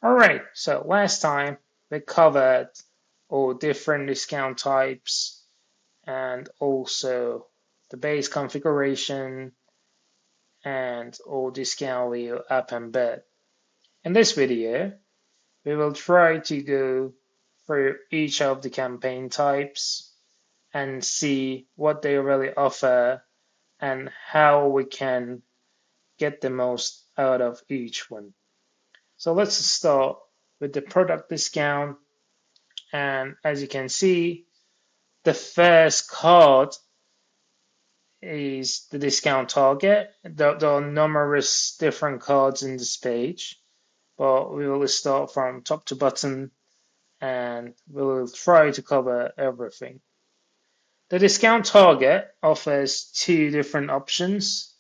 Alright, so last time we covered all different discount types and also the base configuration and all discount value up and bid. In this video, we will try to go through each of the campaign types and see what they really offer and how we can get the most out of each one. So let's start with the product discount. And as you can see, the first card is the discount target. There are numerous different cards in this page, but we will start from top to bottom and we will try to cover everything. The discount target offers two different options,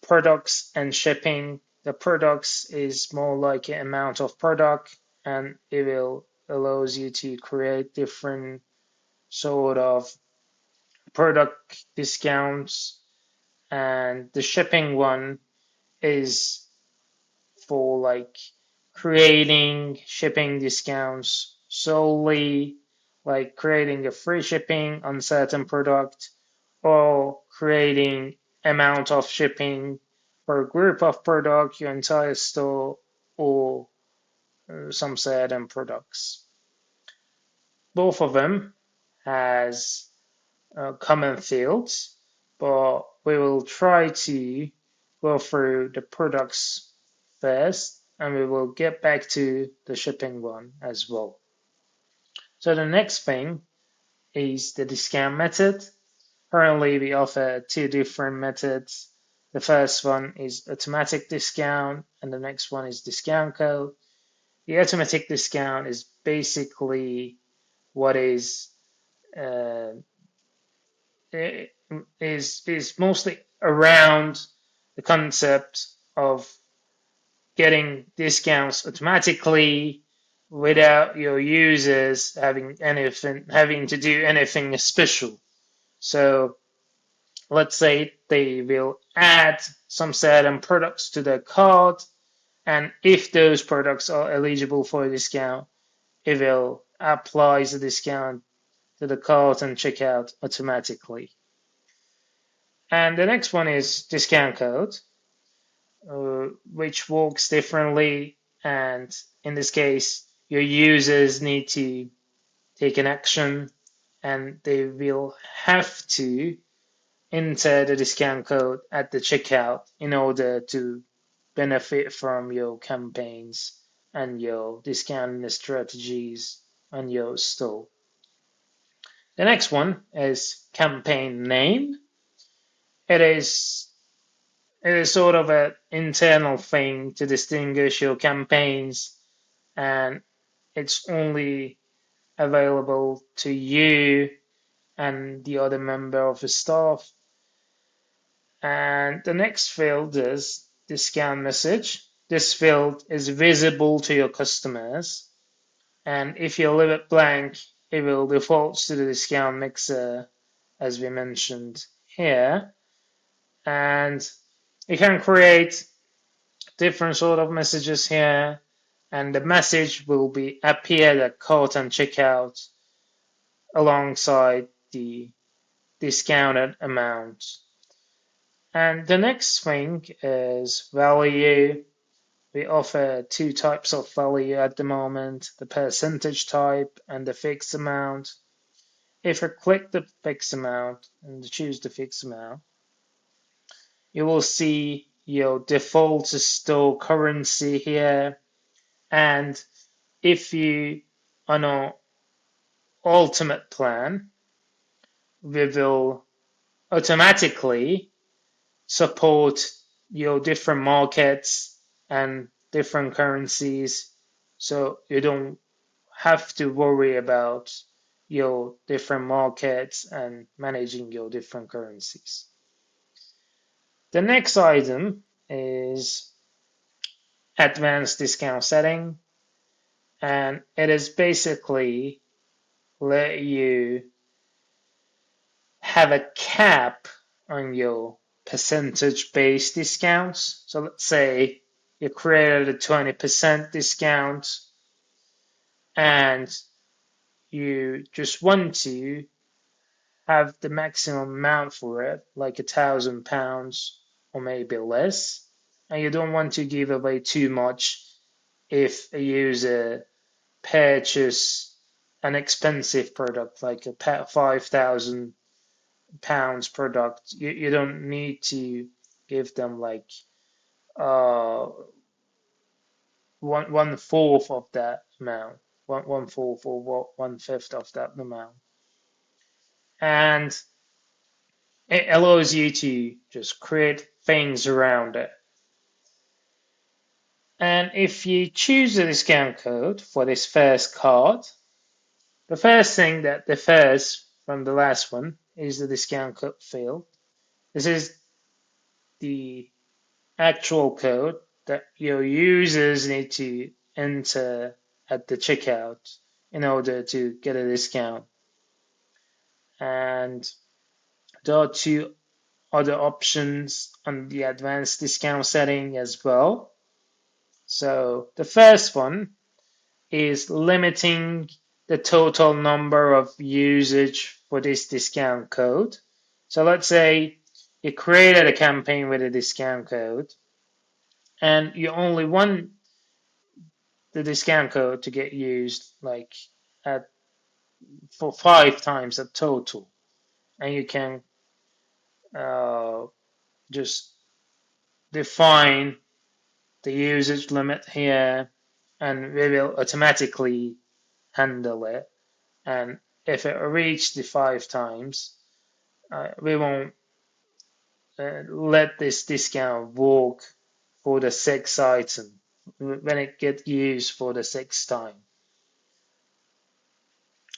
products and shipping. The products is more like an amount of product and it will allows you to create different sort of product discounts, and the shipping one is for like creating shipping discounts solely, like creating a free shipping on certain product or creating amount of shipping for a group of product, your entire store, or some certain products. Both of them has common fields, but we will try to go through the products first and we will get back to the shipping one as well. So the next thing is the discount method. Currently, we offer two different methods. The first one is automatic discount, and the next one is discount code. The automatic discount is basically what uh, is mostly around the concept of getting discounts automatically without your users having to do anything special. So let's say they will add some certain products to their cart, and if those products are eligible for a discount, it will apply the discount to the cart and checkout automatically. And the next one is discount code, which works differently. And in this case, your users need to take an action and they will have to enter the discount code at the checkout in order to benefit from your campaigns and your discount strategies on your store. The next one is campaign name. It is It is sort of an internal thing to distinguish your campaigns, and it's only available to you and the other member of the staff. And the next field is discount message. This field is visible to your customers, and if you leave it blank, it will default to the discount mixer, as we mentioned here. And you can create different sort of messages here, and the message will be appear at cart and checkout alongside the discounted amount. And the next thing is value. We offer two types of value at the moment, the percentage type and the fixed amount. If you click the fixed amount and choose the fixed amount, you will see your default store currency here. And if you on an ultimate plan, we will automatically support your different markets and different currencies, so you don't have to worry about your different markets and managing your different currencies. The next item is advanced discount setting, and it is basically let you have a cap on your percentage based discounts. So let's say you created a 20% discount and you just want to have the maximum amount for it, like £1,000 or maybe less, and you don't want to give away too much if a user purchase an expensive product like a £5,000 product. You don't need to give them like uh one fourth of that amount, one fourth or 1/5 of that amount, and it allows you to just create things around it. And if you choose a discount code for this first card, the first thing that differs from the last one is the discount code field. This is the actual code that your users need to enter at the checkout in order to get a discount. And there are two other options on the advanced discount setting as well. So the first one is limiting the total number of usage for this discount code. So let's say you created a campaign with a discount code and you only want the discount code to get used like at for 5 times a total, and you can uh, just define the usage limit here, and we will automatically handle it. And if it reaches the 5 times, we won't let this discount work for the sixth item when it gets used for the sixth time.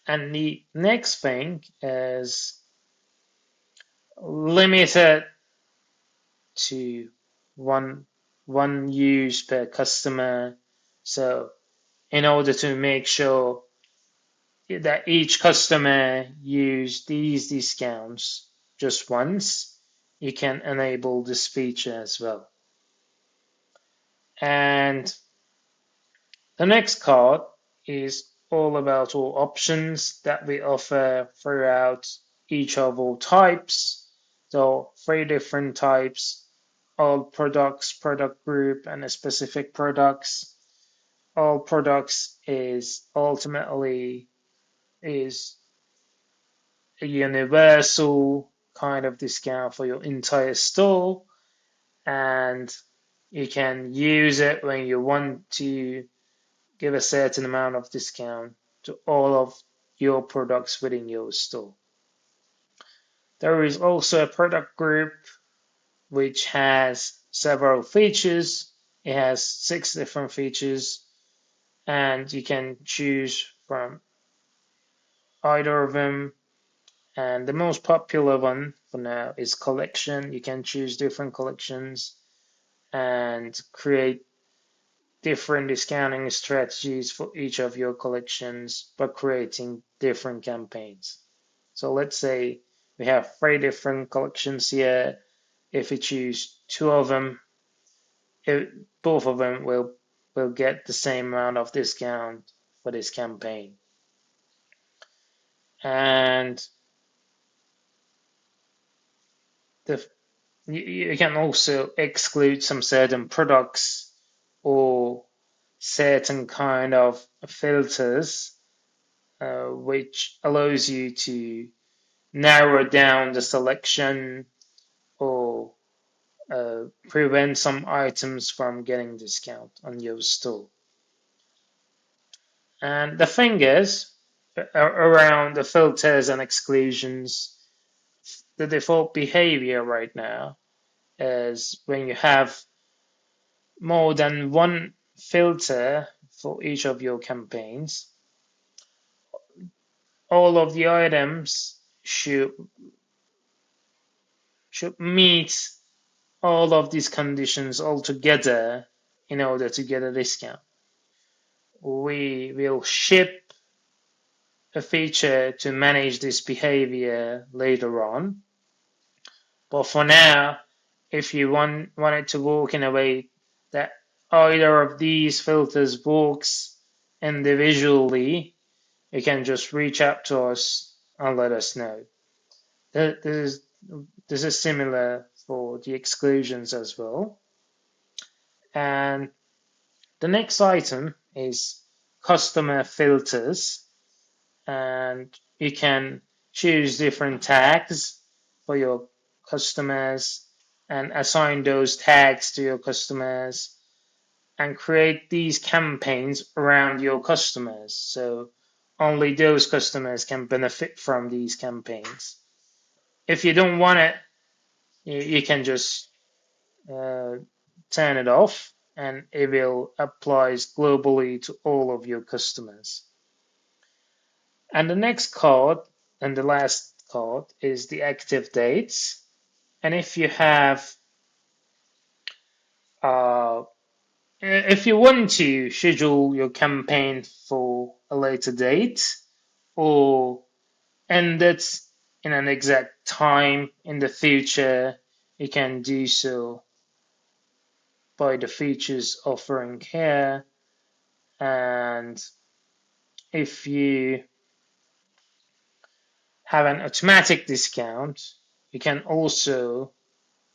And the next thing is limited to one use per customer. So in order to make sure that each customer use these discounts just once, you can enable this feature as well. And the next card is all about all options that we offer throughout each of our types. So 3 different types, all products, product group, and specific products. All products is ultimately is a universal kind of discount for your entire store, and you can use it when you want to give a certain amount of discount to all of your products within your store. There is also a product group which has several features. It has 6 different features, and you can choose from either of them. And the most popular one for now is collection. You can choose different collections and create different discounting strategies for each of your collections by creating different campaigns. So let's say we have 3 different collections here. If we choose 2 of them, both of them will get the same amount of discount for this campaign. And the, you can also exclude some certain products or certain kind of filters, which allows you to narrow down the selection or prevent some items from getting discount on your store. And the thing is, around the filters and exclusions, the default behavior right now is when you have more than one filter for each of your campaigns, all of the items should meet all of these conditions altogether in order to get a discount. We will ship a feature to manage this behavior later on. But for now, if you want it to work in a way that either of these filters works individually, you can just reach out to us and let us know. This is similar for the exclusions as well. And the next item is customer filters, and you can choose different tags for your customers and assign those tags to your customers and create these campaigns around your customers. So only those customers can benefit from these campaigns. If you don't want it, you can just uh, turn it off and it will apply globally to all of your customers. And the next card and the last card is the active dates. And uh, if you want to schedule your campaign for a later date or end it in an exact time in the future, you can do so by the features offering here. And if you have an automatic discount, you can also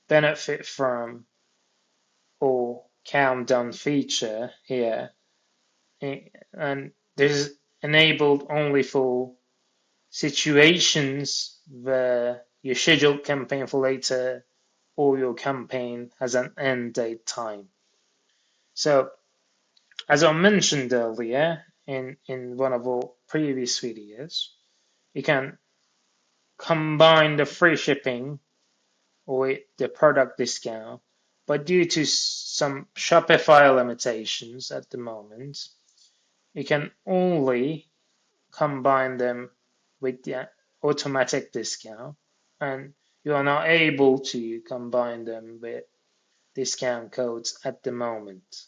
benefit from or countdown feature here. And this is enabled only for situations where your scheduled campaign for later or your campaign has an end date time. So as I mentioned earlier in one of our previous videos, you can combine the free shipping with the product discount, but due to some Shopify limitations at the moment, you can only combine them with the automatic discount, and you are not able to combine them with discount codes at the moment.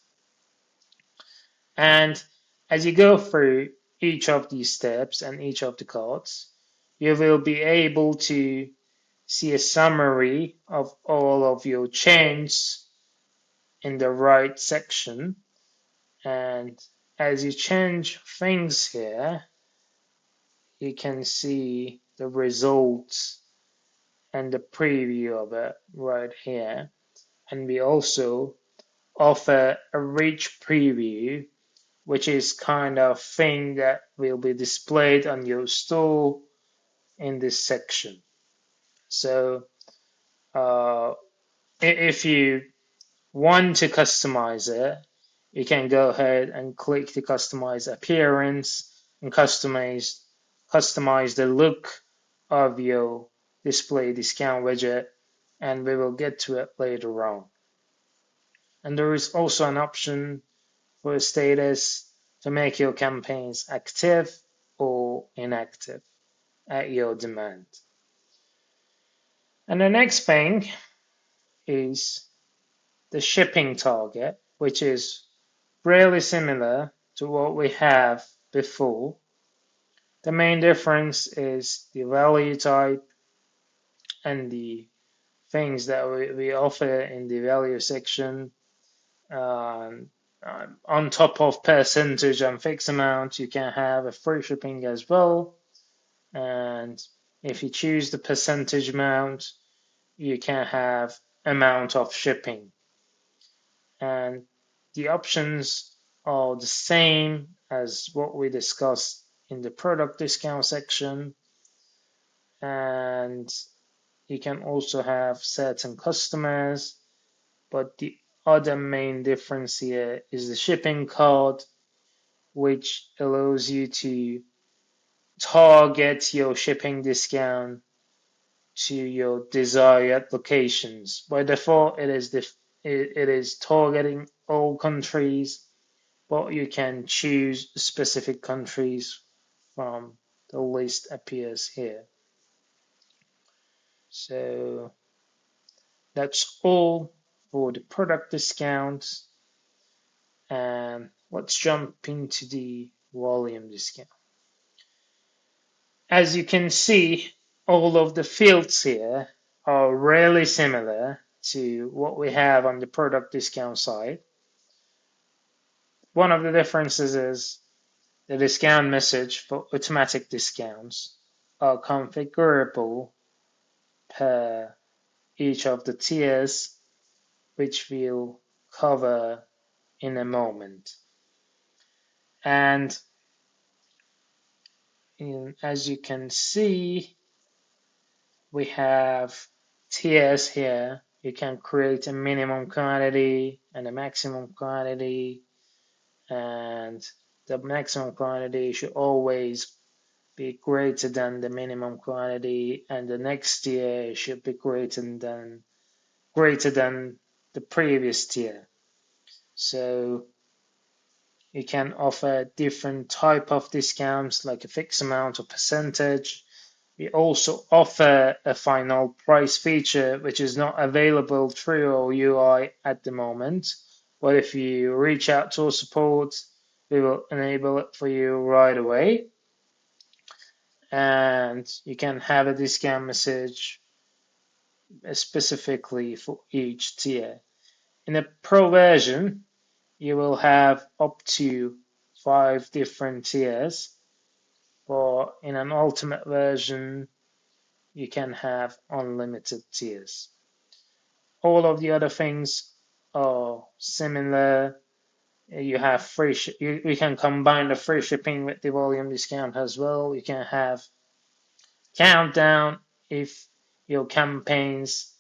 And as you go through each of these steps and each of the cards, you will be able to see a summary of all of your changes in the right section. And as you change things here, you can see the results and the preview of it right here. And we also offer a rich preview, which is kind of thing that will be displayed on your store in this section. So uh, if you want to customize it, you can go ahead and click the customize appearance and customize the look of your display discount widget, and we will get to it later on. And there is also an option for status to make your campaigns active or inactive at your demand. And the next thing is the shipping target, which is really similar to what we have before. The main difference is the value type and the things that we offer in the value section. On top of percentage and fixed amount, you can have a free shipping as well. And if you choose the percentage amount, you can have amount of shipping. And the options are the same as what we discussed in the product discount section. And you can also have certain customers, but the other main difference here is the shipping card, which allows you to target your shipping discount to your desired locations. By default, it is targeting all countries, but you can choose specific countries from the list appears here. So that's all for the product discounts. And let's jump into the volume discount. As you can see, all of the fields here are really similar to what we have on the product discount side. One of the differences is the discount message for automatic discounts are configurable per each of the tiers, which we'll cover in a moment. And as you can see, we have tiers here. You can create a minimum quantity and a maximum quantity, and the maximum quantity should always be greater than the minimum quantity, and the next tier should be greater than the previous tier. So you can offer different type of discounts like a fixed amount or percentage. We also offer a final price feature which is not available through our UI at the moment. But if you reach out to our support, we will enable it for you right away. And you can have a discount message specifically for each tier. In a pro version, you will have up to 5 different tiers, but in an ultimate version, you can have unlimited tiers. All of the other things are similar. You have free. You can combine the free shipping with the volume discount as well. You can have countdown if your campaigns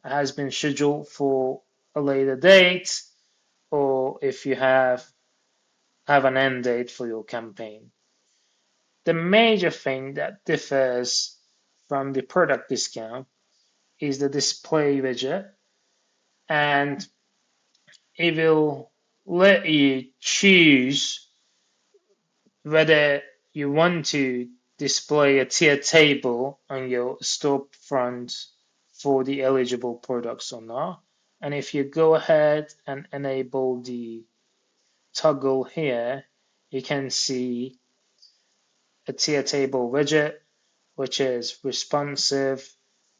has been scheduled for a later date, or if you have an end date for your campaign. The major thing that differs from the product discount is the display widget, and it will let you choose whether you want to display a tier table on your storefront for the eligible products or not. And if you go ahead and enable the toggle here, you can see a tier table widget, which is responsive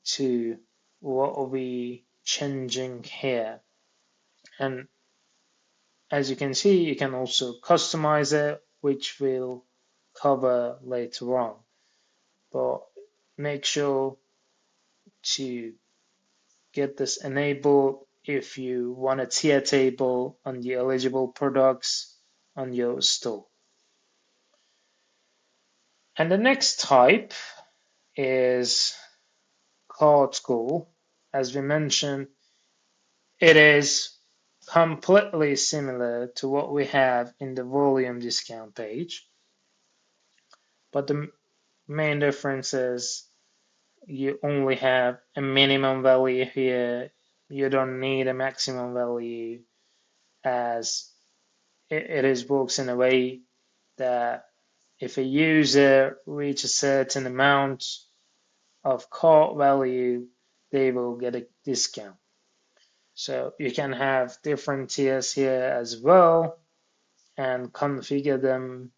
to what we changing here. And as you can see, you can also customize it, which we'll cover later on. But make sure to get this enabled if you want a tier table on the eligible products on your store. And the next type is cart goal. As we mentioned, it is completely similar to what we have in the volume discount page, but the main difference is you only have a minimum value here. You don't need a maximum value, as it is works in a way that if a user reaches a certain amount of cart value, they will get a discount. So you can have different tiers here as well and configure them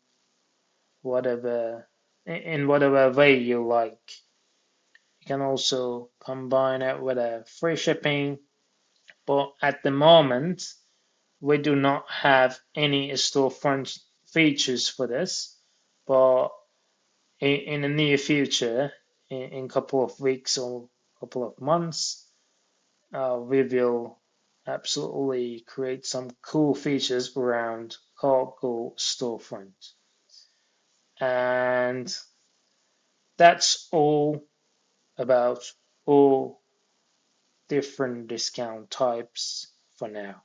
in whatever way you like. You can also combine it with a free shipping, but at the moment we do not have any storefront features for this. But in the near future, in a couple of weeks or a couple of months, we will absolutely create some cool features around cargo storefront. And that's all about all different discount types for now.